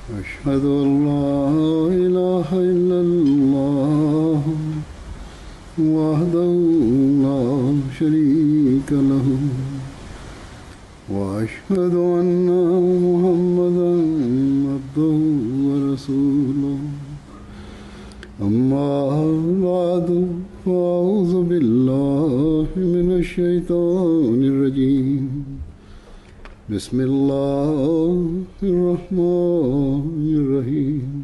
أشهد أن لا إله إلا الله وحده لا شريك له وأشهد أن محمدا عبده ورسوله أما بعد فأعوذ بالله من الشيطان الرجيم بسم اللہ الرحمن الرحیم.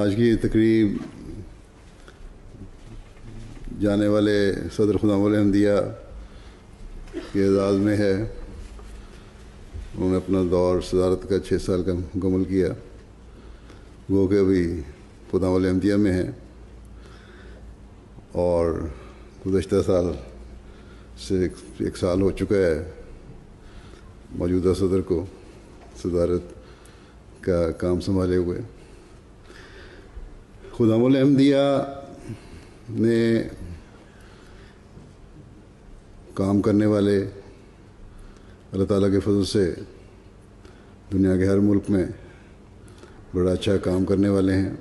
آج کی یہ تقریب جانے والے صدر خدام الاحمدیہ کے اعزاز میں ہے. انہوں نے اپنا دور صدارت کا 6 سال کا مکمل کیا. وہ کہ ابھی خدام الاحمدیہ میں ہیں اور گزشتہ سال سے 1 سال ہو چکا ہے موجودہ صدر کو صدارت کا کام سنبھالے ہوئے. خدام الاحمدیہ نے کام کرنے والے اللہ تعالیٰ کے فضل سے دنیا کے ہر ملک میں بڑا اچھا کام کرنے والے ہیں.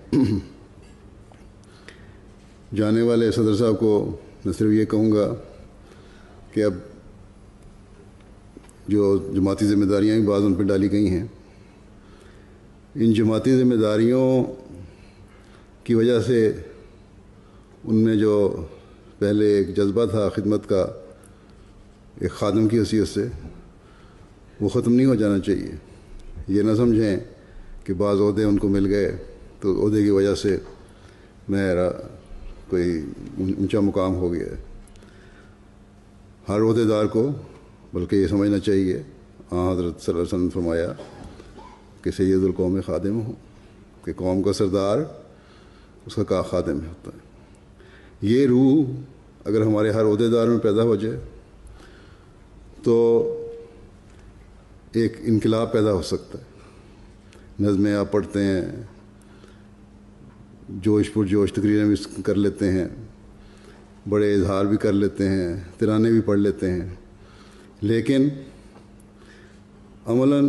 جانے والے صدر صاحب کو میں صرف یہ کہوں گا کہ اب جو جماعتی ذمہ داریاں بھی بعض ان پہ ڈالی گئی ہیں، ان جماعتی ذمہ داریوں کی وجہ سے ان میں جو پہلے ایک جذبہ تھا خدمت کا، ایک خادم کی حیثیت سے، وہ ختم نہیں ہو جانا چاہیے. یہ نہ سمجھیں کہ بعض عہدے ان کو مل گئے تو عہدے کی وجہ سے میرا کوئی اونچا مقام ہو گیا ہے. ہر عہدے دار کو بلکہ یہ سمجھنا چاہیے، حضرت صلی اللہ علیہ وسلم نے فرمایا کہ سید القوم خادم ہوں، کہ قوم کا سردار اس کا خادم ہوتا ہے. یہ روح اگر ہمارے ہر عہدے دار میں پیدا ہو جائے تو ایک انقلاب پیدا ہو سکتا ہے. نظمیں آپ پڑھتے ہیں، جوش پر جوش تقریریں بھی کر لیتے ہیں، بڑے اظہار بھی کر لیتے ہیں، ترانے بھی پڑھ لیتے ہیں، لیکن عملاً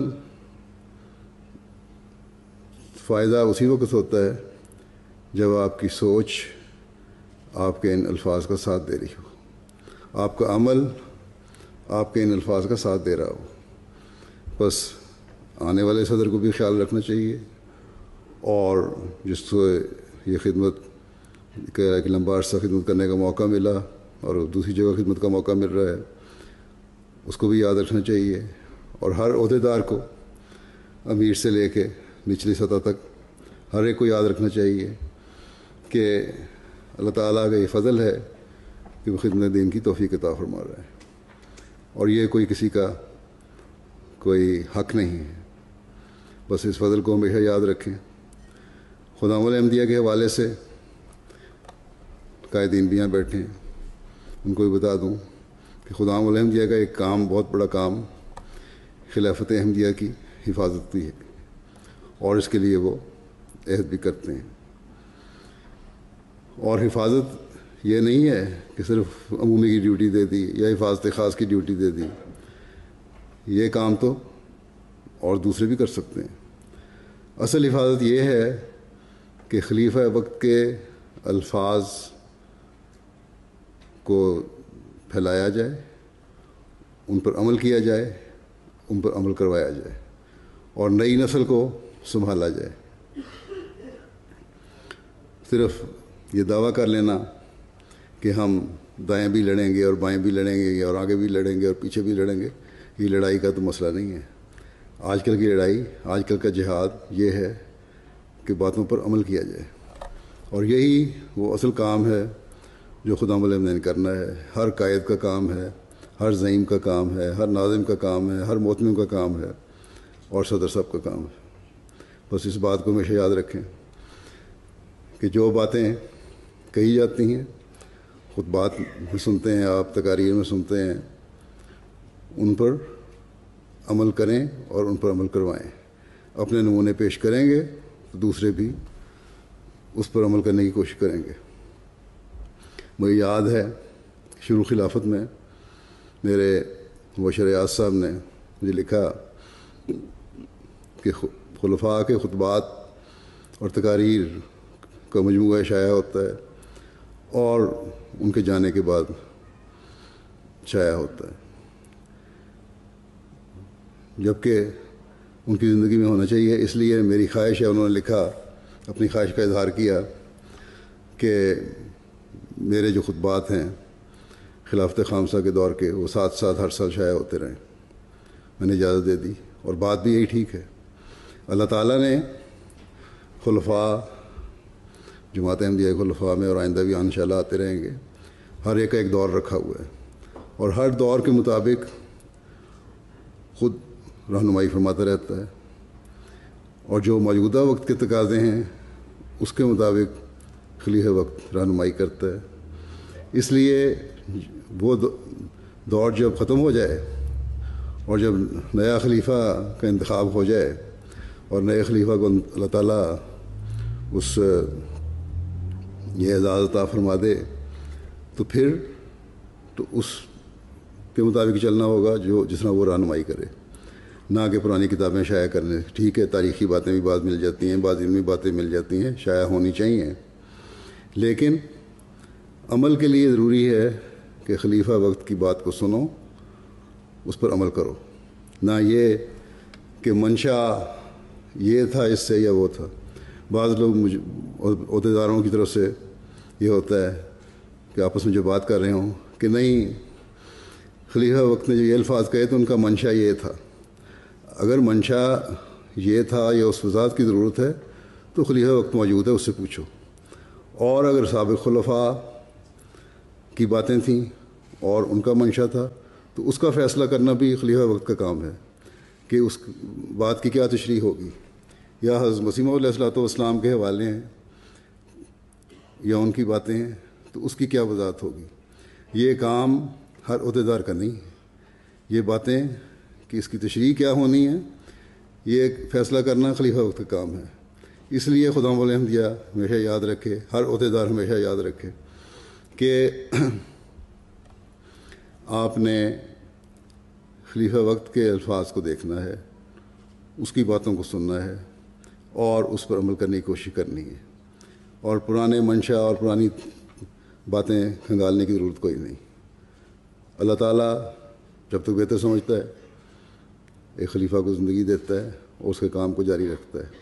فائدہ اسی وقت ہوتا ہے جب آپ کی سوچ آپ کے ان الفاظ کا ساتھ دے رہی ہو، آپ کا عمل آپ کے ان الفاظ کا ساتھ دے رہا ہو. بس آنے والے صدر کو بھی خیال رکھنا چاہیے، اور جس کو یہ خدمت کہ لمبا عرصہ خدمت کرنے کا موقع ملا اور دوسری جگہ خدمت کا موقع مل رہا ہے، اس کو بھی یاد رکھنا چاہیے. اور ہر عہدے دار کو، امیر سے لے کے نچلی سطح تک، ہر ایک کو یاد رکھنا چاہیے کہ اللہ تعالیٰ کا یہ فضل ہے کہ وہ خدمت دین کی توفیق عطا فرما رہا ہے، اور یہ کوئی کسی کا کوئی حق نہیں ہے. بس اس فضل کو ہمیشہ یاد رکھیں. خدام الاحمدیہ کے حوالے سے قائدین بھی یہاں بیٹھے ہیں، ان کو بھی بتا دوں کہ خدام الاحمدیہ کا ایک کام، بہت بڑا کام، خلافت احمدیہ کی حفاظت بھی ہے، اور اس کے لیے وہ عہد بھی کرتے ہیں. اور حفاظت یہ نہیں ہے کہ صرف عمومی کی ڈیوٹی دے دی یا حفاظت خاص کی ڈیوٹی دے دی. یہ کام تو اور دوسرے بھی کر سکتے ہیں. اصل حفاظت یہ ہے کہ خلیفہ وقت کے الفاظ کو پھیلایا جائے، ان پر عمل کیا جائے، ان پر عمل کروایا جائے، اور نئی نسل کو سنبھالا جائے. صرف یہ دعویٰ کر لینا کہ ہم دائیں بھی لڑیں گے اور بائیں بھی لڑیں گے اور آگے بھی لڑیں گے اور پیچھے بھی لڑیں گے، یہ لڑائی کا تو مسئلہ نہیں ہے. آج کل کی لڑائی، آج کل کا جہاد یہ ہے کہ باتوں پر عمل کیا جائے، اور یہی وہ اصل کام ہے جو خدام الاحمدیہ نے کرنا ہے. ہر قائد کا کام ہے، ہر زعیم کا کام ہے، ہر ناظم کا کام ہے، ہر محتمم کا کام ہے، اور صدر صاحب کا کام ہے. بس اس بات کو ہمیشہ یاد رکھیں کہ جو باتیں کہی جاتی ہیں، خطبات میں سنتے ہیں آپ، تقاریر میں سنتے ہیں، ان پر عمل کریں اور ان پر عمل کروائیں. اپنے نمونے پیش کریں گے تو دوسرے بھی اس پر عمل کرنے کی کوشش کریں گے. مجھے یاد ہے شروع خلافت میں میرے مبشر ایاز صاحب نے مجھے لکھا کہ خلفاء کے خطبات اور تقاریر کا مجموعہ شائع ہوتا ہے اور ان کے جانے کے بعد شائع ہوتا ہے، جبکہ ان کی زندگی میں ہونا چاہیے۔ اس لیے میری خواہش ہے، انہوں نے لکھا، اپنی خواہش کا اظہار کیا کہ میرے جو خطبات ہیں خلافت خامسہ کے دور کے، وہ ساتھ ساتھ ہر سال شائع ہوتے رہیں۔ میں نے اجازت دے دی، اور بات بھی یہی ٹھیک ہے۔ اللہ تعالیٰ نے خلفاء، جماعت احمدیہ کے خلفاء میں، اور آئندہ بھی انشاءاللہ آتے رہیں گے، ہر ایک کا ایک دور رکھا ہوا ہے، اور ہر دور کے مطابق خود رہنمائی فرماتا رہتا ہے، اور جو موجودہ وقت کے تقاضے ہیں اس کے مطابق خلیفہ وقت رہنمائی کرتا ہے۔ اس لیے وہ دور جب ختم ہو جائے اور جب نیا خلیفہ کا انتخاب ہو جائے اور نئے خلیفہ کو اللہ تعالیٰ یہ اعزاز عطا فرما دے، تو پھر تو اس کے مطابق چلنا ہوگا جو جس طرح وہ رہنمائی کرے، نہ کہ پرانی کتابیں شائع کرنے۔ ٹھیک ہے، تاریخی باتیں بھی بعض مل جاتی ہیں، بعض علمی باتیں مل جاتی ہیں، شائع ہونی چاہیے، لیکن عمل کے لیے ضروری ہے کہ خلیفہ وقت کی بات کو سنو، اس پر عمل کرو، نہ یہ کہ منشا یہ تھا اس سے یا وہ تھا۔ بعض لوگ عہدیداروں کی طرف سے یہ ہوتا ہے کہ آپس میں جو بات کر رہے ہوں کہ نہیں، خلیفہ وقت نے جو یہ الفاظ کہے تو ان کا منشا یہ تھا۔ اگر منشا یہ تھا یا اس وضاحت کی ضرورت ہے تو خلیفہ وقت موجود ہے، اس سے پوچھو۔ اور اگر سابق خلفاء کی باتیں تھیں اور ان کا منشا تھا تو اس کا فیصلہ کرنا بھی خلیفہ وقت کا کام ہے کہ اس بات کی کیا تشریح ہوگی، یا حضرت مسیح موعود علیہ السلام کے حوالے ہیں یا ان کی باتیں ہیں تو اس کی کیا وضاحت ہوگی۔ یہ کام ہر عہدیدار کا نہیں ہے، یہ باتیں کہ اس کی تشریح کیا ہونی ہے، یہ فیصلہ کرنا خلیفہ وقت کا کام ہے۔ اس لیے خداوند احمدیہ ہمیشہ یاد رکھے، ہر عہدیدار ہمیشہ یاد رکھے کہ آپ نے خلیفہ وقت کے الفاظ کو دیکھنا ہے، اس کی باتوں کو سننا ہے اور اس پر عمل کرنے کی کوشش کرنی ہے، اور پرانے منشا اور پرانی باتیں کھنگالنے کی ضرورت کوئی نہیں۔ اللہ تعالیٰ جب تک بہتر سمجھتا ہے ایک خلیفہ کو زندگی دیتا ہے اور اس کے کام کو جاری رکھتا ہے۔